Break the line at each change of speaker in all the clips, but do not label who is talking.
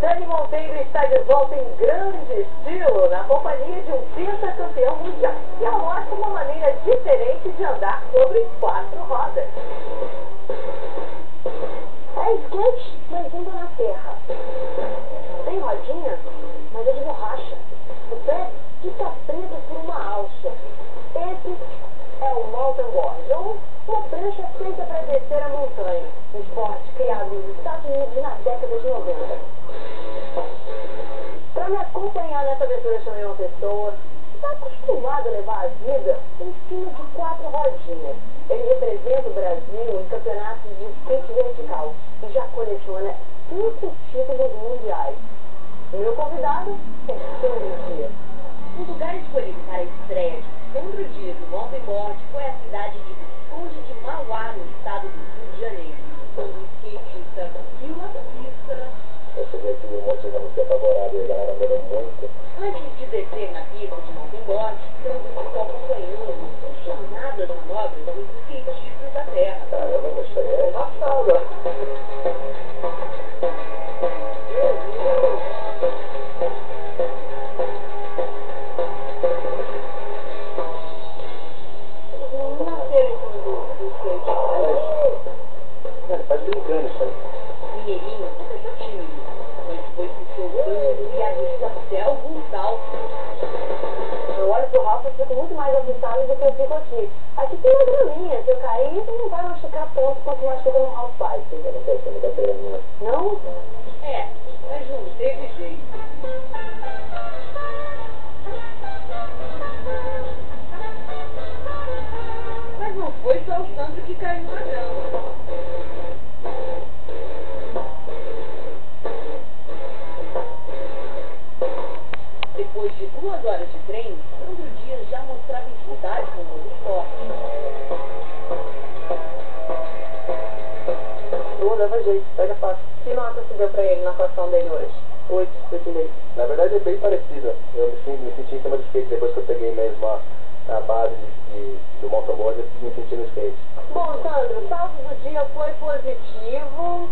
Dani Monteiro está de volta em grande estilo, na companhia de um pentacampeão mundial. E ela mostra uma maneira diferente de andar sobre 4 rodas.
É skate, mas indo na terra. Tem rodinha, mas é de borracha. O pé fica preso por uma alça. Esse é o mountain board, ou uma prancha feita para descer a montanha. Um esporte criado nos Estados Unidos na década de 90. Para me acompanhar nessa aventura, eu chamei uma pessoa que está acostumada a levar a vida em cima de 4 rodinhas. Ele representa o Brasil em campeonatos de skate vertical e já coleciona 5 títulos mundiais. O meu convidado é Sandro Dias.
O lugar escolhido para a estreia de Sandro Dias no mountain board foi a cidade de Visconde de Mauá, no estado do Rio de Janeiro. Quando o skatista viu a pista...
Eu cheguei aqui um monte de gente apavorado e a galera andando muito.
Antes de descer na pista de mountain board, Sandro ficou acompanhando a jornada das manobras dos skatistas da terra.
Caramba, isso aí é embaçado. Tá brincando isso aí.
Mineirinho começou tímido, mas foi se soltando e ajustou até algum salto.
Eu olho pro Rafa e fico muito mais assustado do que eu fico aqui. Aqui tem uma graminha, se eu cair, não vai machucar tanto quanto machuca no house fight.
Eu não quero ser muita graminha.
Não?
É, mas não teve jeito. Mas não foi só o Sandro que caiu na grama. Depois de 2 horas de treino, Sandro Dias já mostrava dificuldade com o novo esporte.
Leva jeito, pega fácil. Que nota se deu pra ele na atuação dele hoje? 8, dele.
Na verdade é bem parecido. Eu me senti em cima do skate depois que eu peguei mesmo a base do mountain board, eu me senti no skate.
Bom, Sandro, o saldo do dia foi positivo.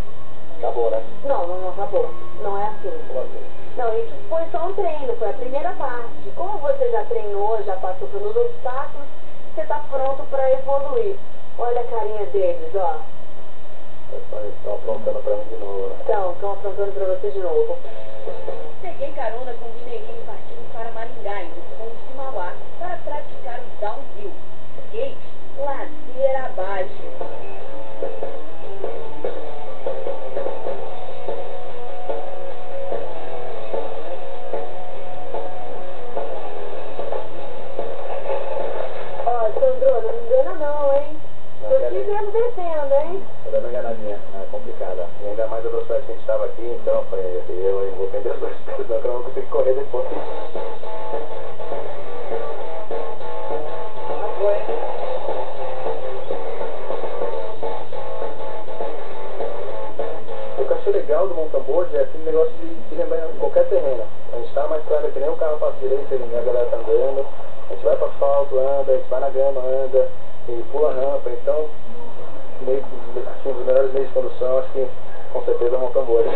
Acabou, né?
Não acabou. Não é assim.
Como assim?
Não, isso foi só um treino, foi a primeira parte. Como você já treinou, já passou pelos obstáculos, você tá pronto pra evoluir. Olha a carinha deles, ó.
Estão aprontando pra mim de novo, né?
Estão aprontando pra você de novo.
Peguei carona com o Mineirinho partindo para Maringá, em Visconde de Mauá, para praticar o downhill. Skate, ladeira abaixo.
Ó, Sandro, não me engana não, hein? Tô te vendo descendo, hein?
Eu dei uma enganadinha, é complicada. E ainda mais a velocidade que a gente estava aqui, então eu falei, eu vou perder as 2 coisas, não, que eu não vou conseguir correr depois. O que eu achei legal do mountain board é aquele negócio de lembrar em qualquer terreno. A gente tá mais claro que nem o carro passa direito e a galera tá andando. A gente vai para asfalto, anda, a gente vai na grama, anda, e pula a rampa, então meio, assim, um dos melhores meios de condução, acho que com certeza é o mountain board.